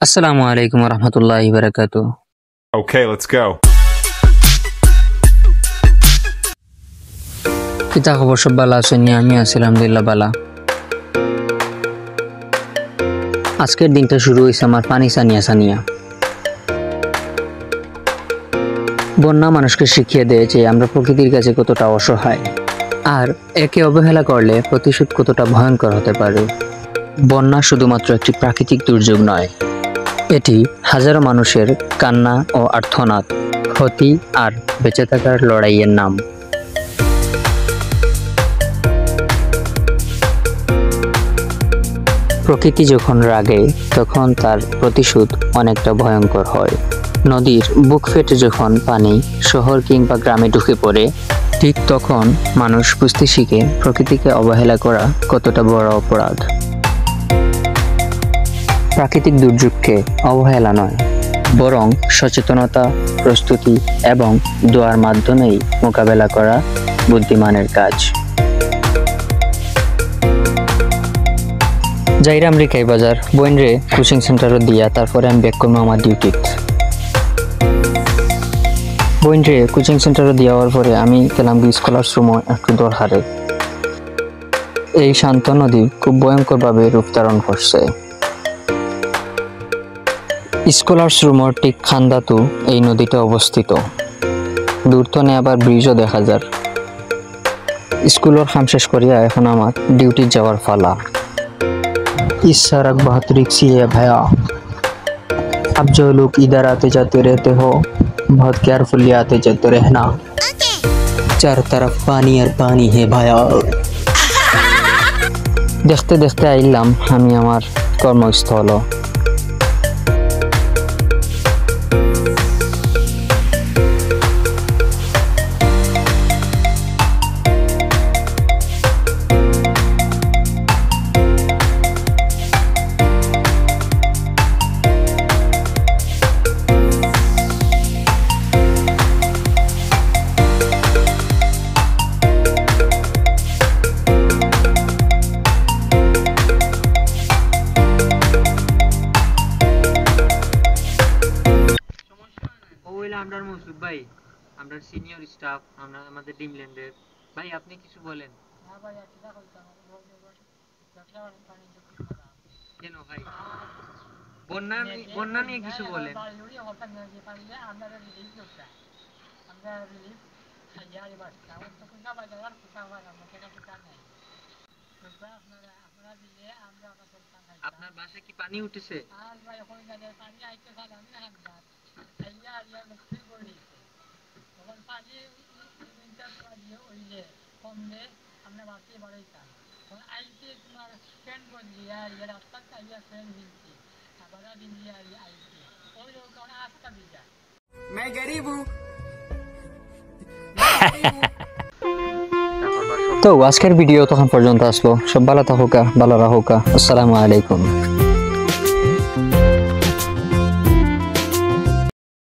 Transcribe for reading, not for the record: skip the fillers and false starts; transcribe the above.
আসসালামু আলাইকুম রহমতুল্লাহি বারাকাতু। Okay, let's go. কিতা খবর, সব ভালো আছেন? আমি আছি আলহামদুলিল্লাহ ভালো। আজকের দিনটা শুরু হয়েছে আমার পানি সানিয়া সানিয়া। বন্যা মানুষকে শিখিয়ে দেয় যে আমরা প্রকৃতির কাছে কতটা অসহায়, আর একে অবহেলা করলে প্রতিশোধ কতটা ভয়ঙ্কর হতে পারে। বন্যা শুধুমাত্র একটি প্রাকৃতিক দুর্যোগ নয়, এটি হাজারো মানুষের কান্না ও আর্তনাদ, ক্ষতি আর বেঁচে থাকার লড়াইয়ের নাম। প্রকৃতি যখন রাগে তখন তার প্রতিশোধ অনেকটা ভয়ঙ্কর হয়। নদীর বুক ফেটে যখন পানি শহর কিংবা গ্রামে ঢুকে পড়ে, ঠিক তখন মানুষ বুঝতে শিখে প্রকৃতিকে অবহেলা করা কতটা বড় অপরাধ। প্রাকৃতিক দুর্যোগকে অবহেলা নয়, বরং সচেতনতা, প্রস্তুতি এবং দোয়ার মাধ্যমেই মোকাবেলা করা বুদ্ধিমানের কাজ। যাইরাম রিকাই বাজার বইনরে কোচিং সেন্টারও দিয়া তারপরে আমি ব্যাক করবো আমার ডিউটি। বইনরে কোচিং সেন্টারও দেওয়ার পরে আমি গেলাম স্কলার্স রুমও একটু দরকারে। এই শান্ত নদী খুব ভয়ঙ্করভাবে রূপ ধারণ করছে। স্কলার্স রুমের ঠিক খান্দাতু এই নদীটা অবস্থিত। দূরতনে আবার ব্রিজও দেখা যায়। স্কুলের কাম শেষ করিয়া এখন আমার ডিউটি যাওয়ার পালা। इस सड़क बहुत रिक्सी है भैया, अब जो लोग इधर आते जाते रहते हो बहुत केयरफुली आते जाते रहना। चारों तरफ पानी और पानी है भैया। देखते देखते आइलाम আমি আমার কর্মস্থল। আমরা মৌসুফ ভাই, আমরা সিনিয়র স্টাফ, আমরা আমাদের ডিমল্যান্ডের ভাই, আপনি কিছু বলেন। না ভাই, এটা কইতাম কেন ভাই, বন্যা নিয়ে কিছু বলেন। আমরা রিলিফ হাজারি বাস্তা তো কোনটা বাজার আর কোনটা বাজার আমরা কেন কোনটা নাই। আপনারা দিলে আমরা আপনার বাসায় কি পানি উঠেছে? আর ভাই এখন জায়গায় পানি আইতে সালাম না হামদা আইয়া আইয়া মুশকিল করে তখন পানি ইন্টার পানি হইলে কমলে আমরা বাসে বাড়াইতাম। তখন আইতে তোমার ফ্যান বন্ধি আর ইয়ে রাস্তা আইয়া ফ্যান দিচ্ছি আবার দিন দিয়ে আইতে ওই লোক কারণে আজকা দিজা मैं गरीब हूं। তো আজকের ভিডিও তখন পর্যন্ত আসলো। সব ভালো থাকুকা, ভালো রাহুকা। আসসালামু আলাইকুম।